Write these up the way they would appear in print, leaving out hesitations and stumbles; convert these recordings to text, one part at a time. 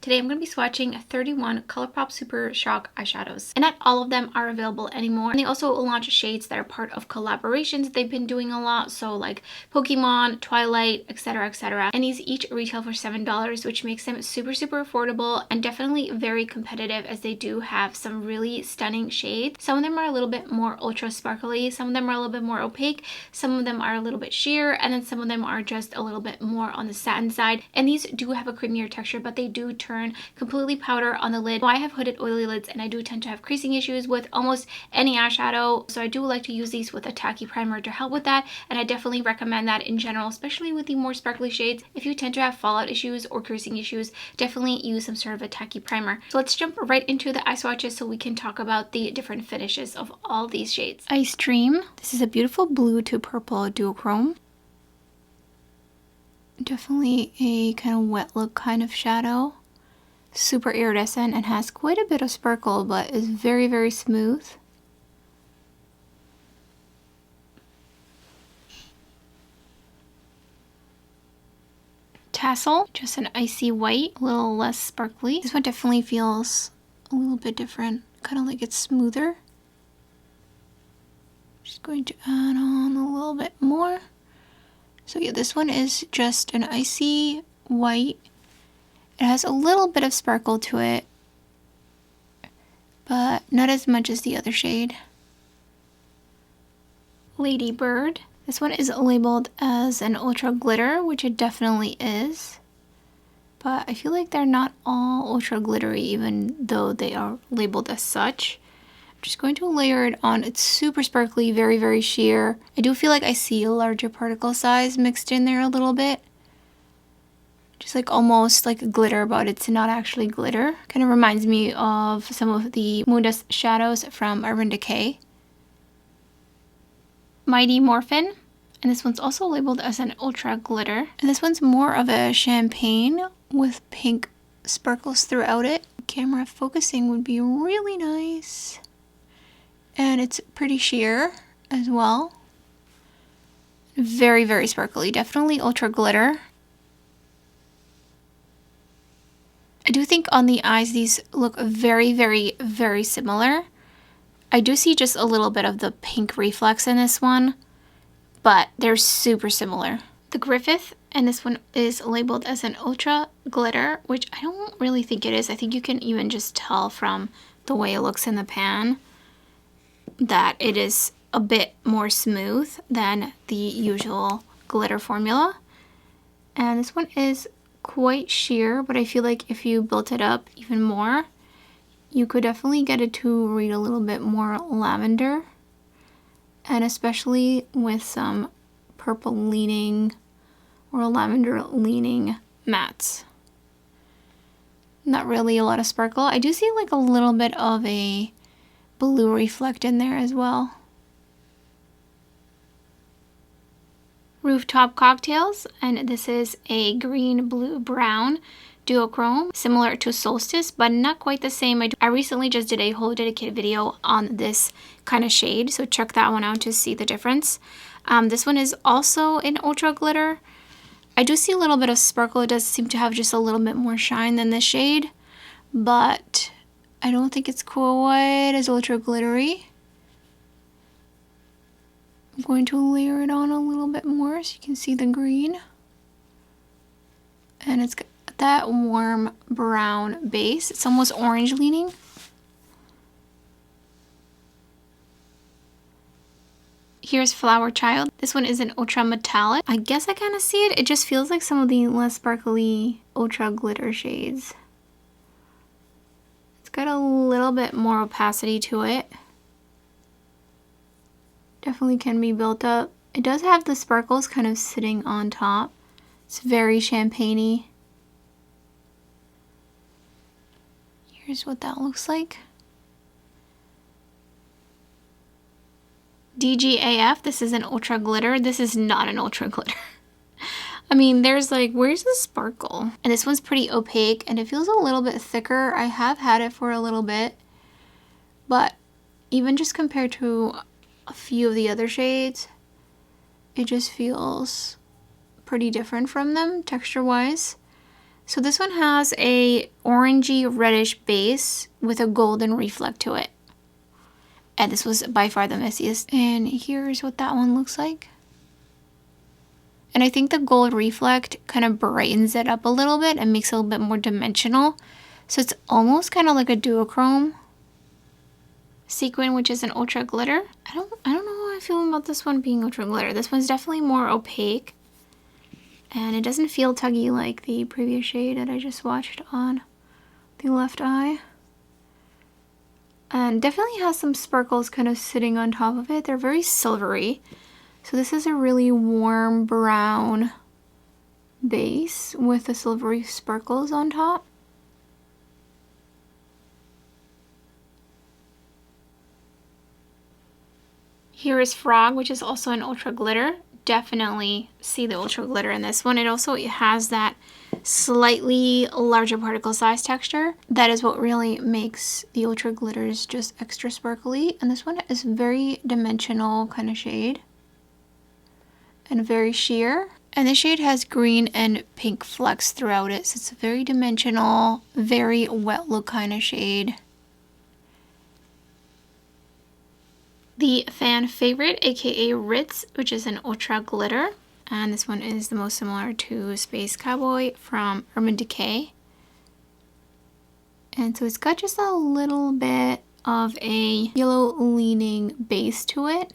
Today I'm going to be swatching 31 Colourpop Super Shock eyeshadows. And not all of them are available anymore. And they also launch shades that are part of collaborations they've been doing a lot. So like Pokemon, Twilight, etc, etc. And these each retail for $7, which makes them super affordable and definitely very competitive, as they do have some really stunning shades. Some of them are a little bit more ultra sparkly, some of them are a little bit more opaque, some of them are a little bit sheer, and then some of them are just a little bit more on the satin side. And these do have a creamier texture, but they do turn completely powder on the lid. I have hooded oily lids and I do tend to have creasing issues with almost any eyeshadow, so I do like to use these with a tacky primer to help with that, and I definitely recommend that in general, especially with the more sparkly shades. If you tend to have fallout issues or creasing issues, definitely use some sort of a tacky primer. So let's jump right into the eye swatches so we can talk about the different finishes of all these shades. Ice Dream. This is a beautiful blue to purple duochrome. Definitely a kind of wet look kind of shadow. Super iridescent and has quite a bit of sparkle, but is very smooth. Tassel, just an icy white, a little less sparkly. This one definitely feels a little bit different, kind of like it's smoother. Just going to add on a little bit more. So yeah, this one is just an icy white. It has a little bit of sparkle to it, but not as much as the other shade. Ladybird. This one is labeled as an ultra glitter, which it definitely is. But I feel like they're not all ultra glittery, even though they are labeled as such. I'm just going to layer it on. It's super sparkly, very sheer. I do feel like I see a larger particle size mixed in there a little bit. Just like almost like a glitter, but it's not actually glitter. Kind of reminds me of some of the Moondust shadows from Urban Decay. Mighty Morphin. And this one's also labeled as an ultra glitter. And this one's more of a champagne with pink sparkles throughout it. Camera focusing would be really nice. And it's pretty sheer as well. Very sparkly. Definitely ultra glitter. I do think on the eyes these look very similar. I do see just a little bit of the pink reflex in this one, but they're super similar. The Griffith, and this one is labeled as an ultra glitter, which I don't really think it is. I think you can even just tell from the way it looks in the pan that it is a bit more smooth than the usual glitter formula. And this one is quite sheer, but I feel like if you built it up even more, you could definitely get it to read a little bit more lavender, and especially with some purple leaning or lavender leaning mattes. Not really a lot of sparkle. I do see like a little bit of a blue reflect in there as well. Rooftop Cocktails, and this is a green, blue, brown duochrome, similar to Solstice, but not quite the same. I recently just did a whole dedicated video on this kind of shade, so check that one out to see the difference. This one is also an ultra glitter. I do see a little bit of sparkle. It does seem to have just a little bit more shine than this shade, but I don't think it's quite as ultra glittery. I'm going to layer it on a little bit more so you can see the green. And it's got that warm brown base. It's almost orange leaning. Here's Flower Child. This one is an ultra metallic. I guess I kind of see it. It just feels like some of the less sparkly ultra glitter shades. It's got a little bit more opacity to it. Definitely can be built up. It does have the sparkles kind of sitting on top. It's very champagne-y. Here's what that looks like. DGAF, this is an ultra glitter. This is not an ultra glitter. I mean, there's like, where's the sparkle? And this one's pretty opaque and it feels a little bit thicker. I have had it for a little bit, but even just compared to a few of the other shades, it just feels pretty different from them texture wise. So this one has a orangey reddish base with a golden reflect to it. And this was by far the messiest. And here's what that one looks like. And I think the gold reflect kind of brightens it up a little bit and makes it a little bit more dimensional. So it's almost kind of like a duochrome. Sequin, which is an ultra glitter. I don't know how I feel about this one being ultra glitter. This one's definitely more opaque. And it doesn't feel tuggy like the previous shade that I just swatched on the left eye. And definitely has some sparkles kind of sitting on top of it. They're very silvery. So this is a really warm brown base with the silvery sparkles on top. Here is Frog, which is also an ultra glitter. Definitely see the ultra glitter in this one. It also has that slightly larger particle size texture. That is what really makes the ultra glitters just extra sparkly. And this one is very dimensional kind of shade and very sheer. And this shade has green and pink flecks throughout it. So it's a very dimensional, very wet look kind of shade. The fan favorite, aka Ritz, which is an ultra glitter. And this one is the most similar to Space Cowboy from Urban Decay. And so it's got just a little bit of a yellow leaning base to it.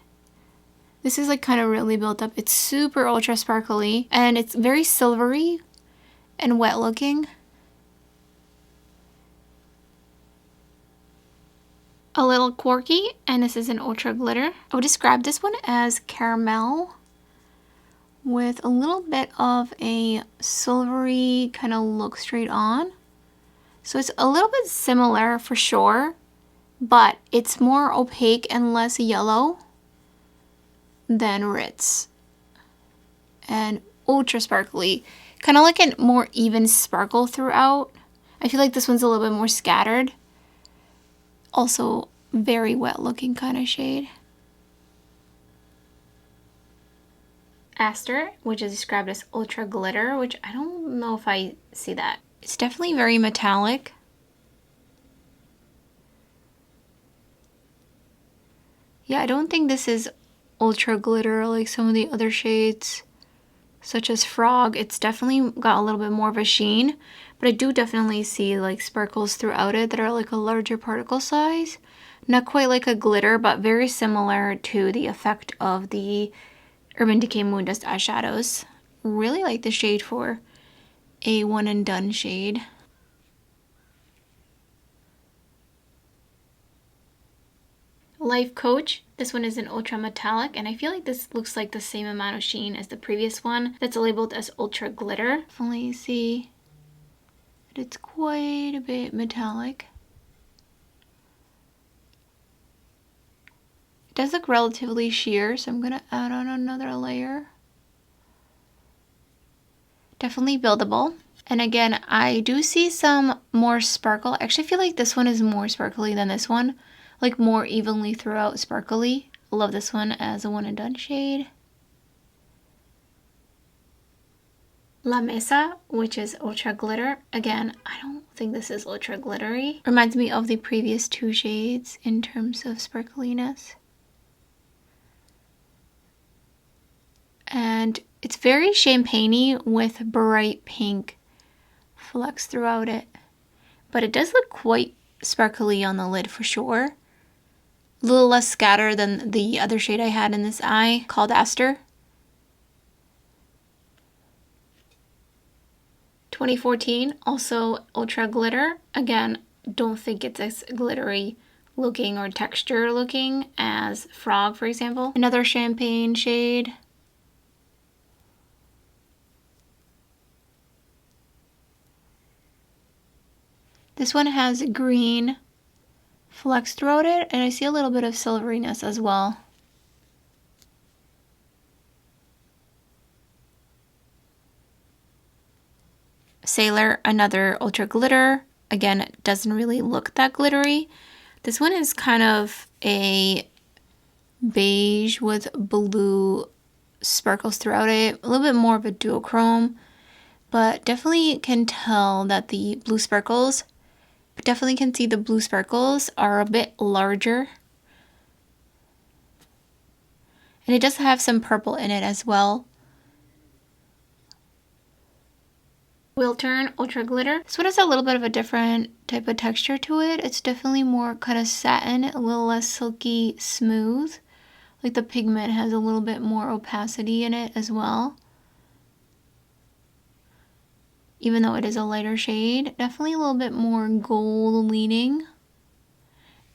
This is like kind of really built up. It's super ultra sparkly and it's very silvery and wet looking. A little quirky, and this is an ultra glitter. I would describe this one as caramel with a little bit of a silvery kind of look straight on. So it's a little bit similar for sure, but it's more opaque and less yellow than Ritz. And ultra sparkly, kind of like a more even sparkle throughout. I feel like this one's a little bit more scattered. Also very wet looking kind of shade. Aster, which is described as ultra glitter, which I don't know if I see that. It's definitely very metallic. Yeah, I don't think this is ultra glitter like some of the other shades, such as Frog. It's definitely got a little bit more of a sheen, but I do definitely see like sparkles throughout it that are like a larger particle size. Not quite like a glitter, but very similar to the effect of the Urban Decay Moondust eyeshadows. Really like the shade for a one and done shade. Life Coach. This one is an ultra metallic, and I feel like this looks like the same amount of sheen as the previous one that's labeled as ultra glitter. Definitely see that it's quite a bit metallic. It does look relatively sheer, so I'm gonna add on another layer. Definitely buildable. And again, I do see some more sparkle. I actually feel like this one is more sparkly than this one. Like more evenly throughout sparkly. I love this one as a one and done shade. Laame Messa, which is ultra glitter. Again, I don't think this is ultra glittery. Reminds me of the previous two shades in terms of sparkliness. And it's very champagne-y with bright pink flecks throughout it. But it does look quite sparkly on the lid for sure. A little less scattered than the other shade I had in this eye called Aster. 2014, also ultra glitter. Again, don't think it's as glittery looking or texture looking as Frog, for example. Another champagne shade. This one has green flecks throughout it, and I see a little bit of silveriness as well. Sailor, another ultra glitter. Again, it doesn't really look that glittery. This one is kind of a beige with blue sparkles throughout it. A little bit more of a duochrome but definitely can tell that the blue sparkles, definitely can see the blue sparkles are a bit larger. And it does have some purple in it as well. Wheel Turn Ultra Glitter. This one has a little bit of a different type of texture to it. It's definitely more kind of satin, a little less silky smooth. Like the pigment has a little bit more opacity in it as well. Even though it is a lighter shade, definitely a little bit more gold leaning.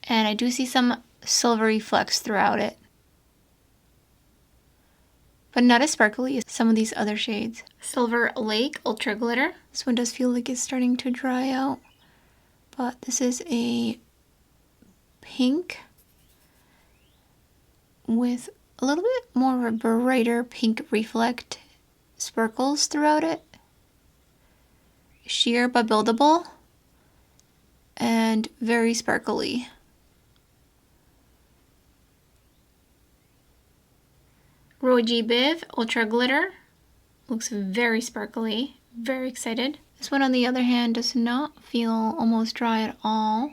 And I do see some silvery flecks throughout it, but not as sparkly as some of these other shades. Silver Lake Ultra Glitter. This one does feel like it's starting to dry out, but this is a pink with a little bit more of a brighter pink reflect sparkles throughout it. Sheer but buildable and very sparkly. Roji Biv Ultra Glitter. Looks very sparkly. Very excited. This one on the other hand does not feel almost dry at all.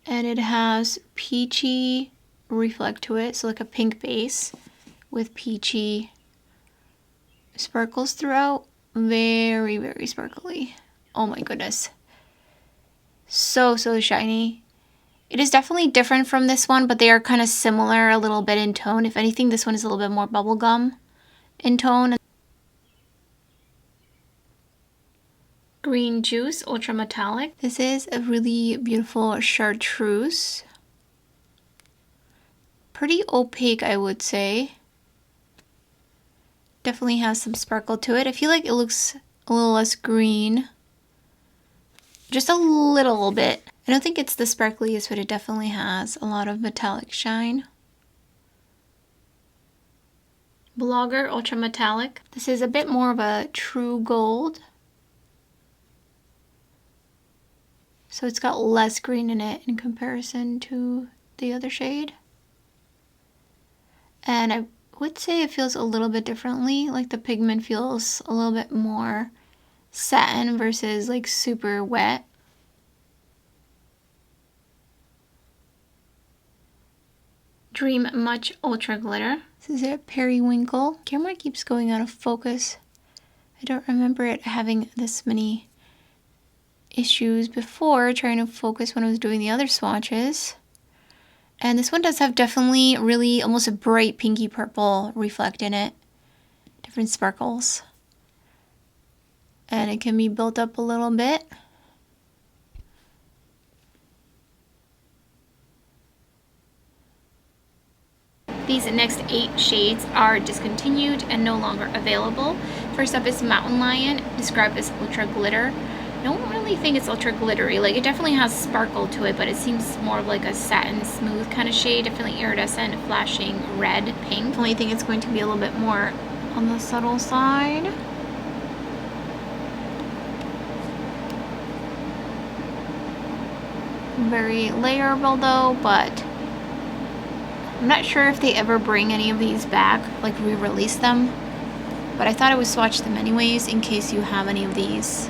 And it has peachy reflect to it. So like a pink base with peachy sparkles throughout. Very, very sparkly. Oh my goodness. So shiny. It is definitely different from this one, but they are kind of similar a little bit in tone. If anything, this one is a little bit more bubblegum in tone. Green Juice Ultra Metallic. This is a really beautiful chartreuse. Pretty opaque, I would say. Definitely has some sparkle to it. I feel like it looks a little less green. Just a little bit. I don't think it's the sparkliest, but it definitely has a lot of metallic shine. Blogger Ultra Metallic. This is a bit more of a true gold. So it's got less green in it in comparison to the other shade. And I would say it feels a little bit differently. Like the pigment feels a little bit more satin versus like super wet. Dream Much Ultra Glitter. This is a Periwinkle. Camera keeps going out of focus. I don't remember it having this many issues before trying to focus when I was doing the other swatches. And this one does have definitely really almost a bright pinky purple reflect in it. Different sparkles. And it can be built up a little bit. These next 8 shades are discontinued and no longer available. First up is Mountain Lion, described as Ultra Glitter. I don't really think it's ultra glittery. Like, it definitely has sparkle to it, but it seems more of like a satin smooth kind of shade. Definitely iridescent, flashing red, pink. Only think it's going to be a little bit more on the subtle side. Very layerable though, but I'm not sure if they ever bring any of these back, like re-release them. But I thought I would swatch them anyways in case you have any of these.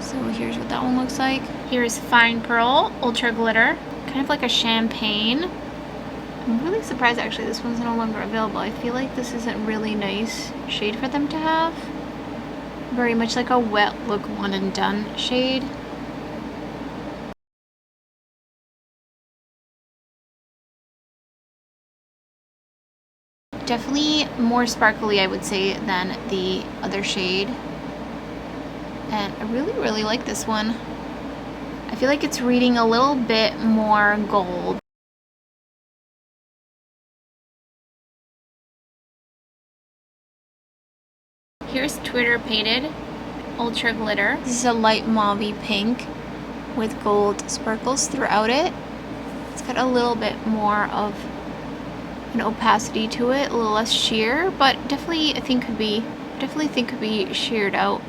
So here's what that one looks like. Here's Fine Pearl Ultra Glitter, kind of like a champagne. I'm really surprised actually this one's no longer available. I feel like this is a really nice shade for them to have. Very much like a wet look one and done shade. Definitely more sparkly, I would say, than the other shade. And I really like this one. I feel like it's reading a little bit more gold. Here's Twitter Painted Ultra Glitter. This is a light mauve pink with gold sparkles throughout it. It's got a little bit more of an opacity to it, a little less sheer, but definitely I think could be sheared out.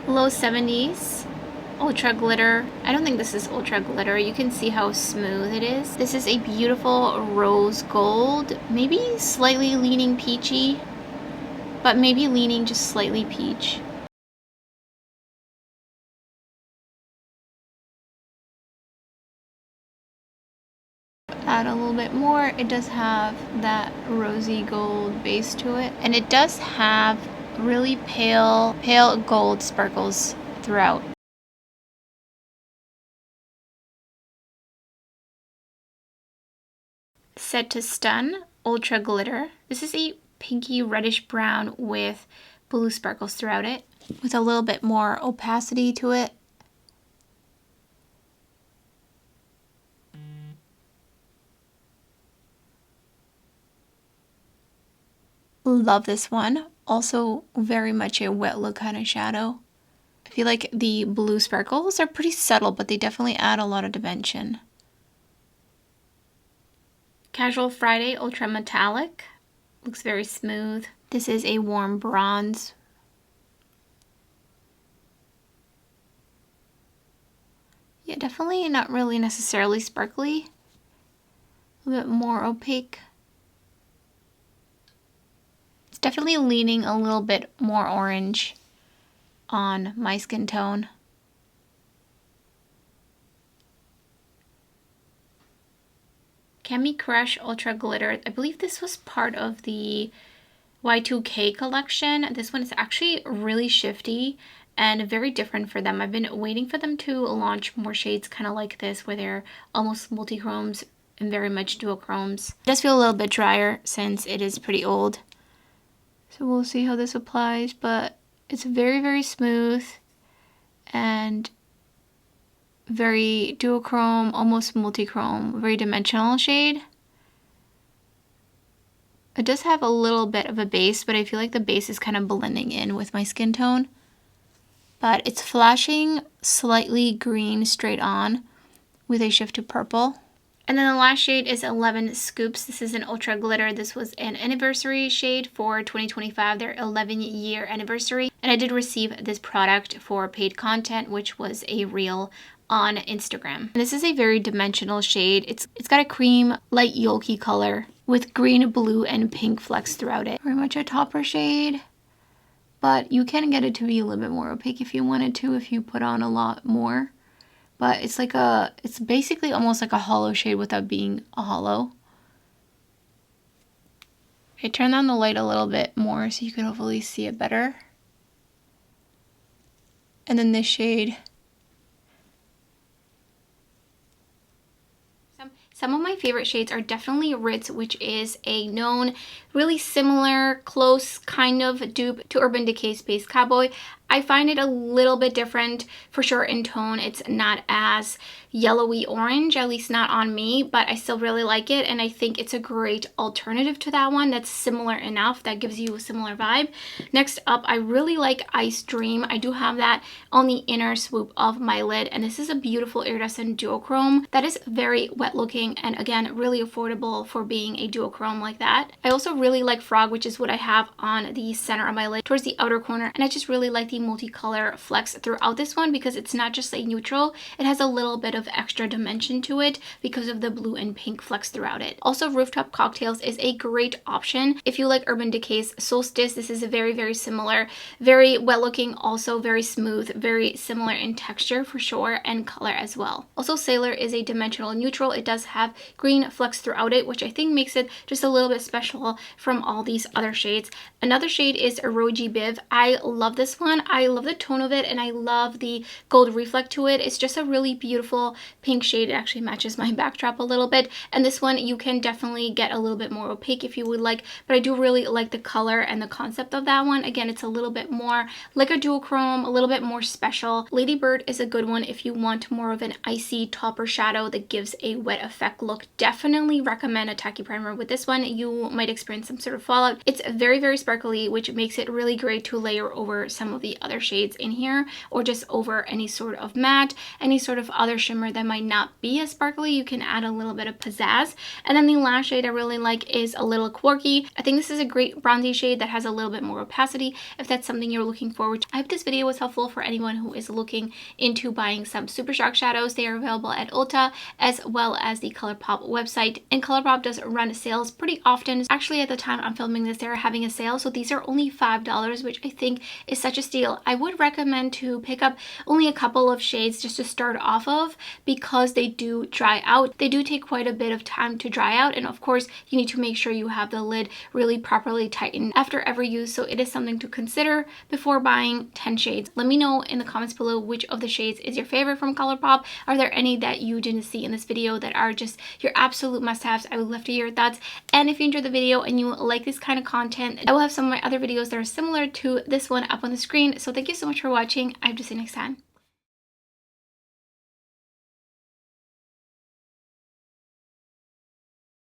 Low 70s Ultra Glitter. I don't think this is Ultra Glitter. You can see how smooth it is. This is a beautiful rose gold, maybe slightly leaning peachy, but maybe leaning just slightly peach. Add a little bit more. It does have that rosy gold base to it, and it does have really pale gold sparkles throughout. Set to Stun Ultra Glitter. This is a pinky reddish brown with blue sparkles throughout it, with a little bit more opacity to it. Love this one. Also very much a wet look kind of shadow. I feel like the blue sparkles are pretty subtle, but they definitely add a lot of dimension. Casual Friday Ultra Metallic. Looks very smooth. This is a warm bronze. Yeah, definitely not really necessarily sparkly. A little bit more opaque. It's definitely leaning a little bit more orange on my skin tone. Cammy Crush Ultra Glitter. I believe this was part of the Y2K collection. This one is actually really shifty and very different for them. I've been waiting for them to launch more shades kind of like this, where they're almost multi-chromes and very much duochromes. It does feel a little bit drier since it is pretty old. So we'll see how this applies, but it's very, very smooth and very duochrome, almost multi-chrome, very dimensional shade. It does have a little bit of a base, but I feel like the base is kind of blending in with my skin tone. But it's flashing slightly green straight on with a shift to purple. And then the last shade is 11 Scoops. This is an Ultra Glitter. This was an anniversary shade for 2025, their 11-year anniversary. And I did receive this product for paid content, which was a reel on Instagram. And this is a very dimensional shade. It's got a cream, light yolky color with green, blue, and pink flecks throughout it. Very much a topper shade, but you can get it to be a little bit more opaque if you wanted to, if you put on a lot more. But it's like it's basically almost like a hollow shade without being a hollow. I turned on the light a little bit more so you can hopefully see it better. And then this shade. Some of my favorite shades are definitely Ritz, which is a known, really similar, close kind of dupe to Urban Decay Space Cowboy. I find it a little bit different for sure in tone. It's not as yellowy orange, at least not on me, but I still really like it, and I think it's a great alternative to that one that's similar enough, that gives you a similar vibe. Next up, I really like Ice Dream. I do have that on the inner swoop of my lid, and this is a beautiful iridescent duochrome that is very wet looking and again really affordable for being a duochrome like that. I also really like Frog, which is what I have on the center of my lid towards the outer corner, and I just really like the multicolor flecks throughout this one because it's not just a neutral, it has a little bit of extra dimension to it because of the blue and pink flecks throughout it. Also, Rooftop Cocktails is a great option if you like Urban Decay's Solstice. This is a very, very similar, very well looking, also very smooth, very similar in texture for sure, and color as well. Also, Sailor is a dimensional neutral. It does have green flecks throughout it, which I think makes it just a little bit special from all these other shades. Another shade is Eroji Biv. I love this one. I love the tone of it, and I love the gold reflect to it. It's just a really beautiful pink shade. It actually matches my backdrop a little bit, and this one you can definitely get a little bit more opaque if you would like, but I do really like the color and the concept of that one. Again, it's a little bit more like a duochrome, a little bit more special. Ladybird is a good one if you want more of an icy topper shadow that gives a wet effect look. Definitely recommend a tacky primer with this one. You might experience some sort of fallout. It's very, very sparkly, which makes it really great to layer over some of the the other shades in here, or just over any sort of matte, any sort of other shimmer that might not be as sparkly. You can add a little bit of pizzazz. And then the last shade I really like is a little quirky. I think this is a great bronzy shade that has a little bit more opacity if that's something you're looking forward to. I hope this video was helpful for anyone who is looking into buying some Super Shock shadows. They are available at Ulta as well as the Colourpop website, and Colourpop does run sales pretty often. Actually, at the time I'm filming this, they're having a sale, so these are only $5, which I think is such a steal. I would recommend to pick up only a couple of shades just to start off of, because they do dry out. They do take quite a bit of time to dry out, and of course you need to make sure you have the lid really properly tightened after every use, so it is something to consider before buying 10 shades. Let me know in the comments below which of the shades is your favorite from Colourpop. Are there any that you didn't see in this video that are just your absolute must-haves? I would love to hear your thoughts. And if you enjoyed the video and you like this kind of content, I will have some of my other videos that are similar to this one up on the screen. So thank you so much for watching. I hope to see you next time.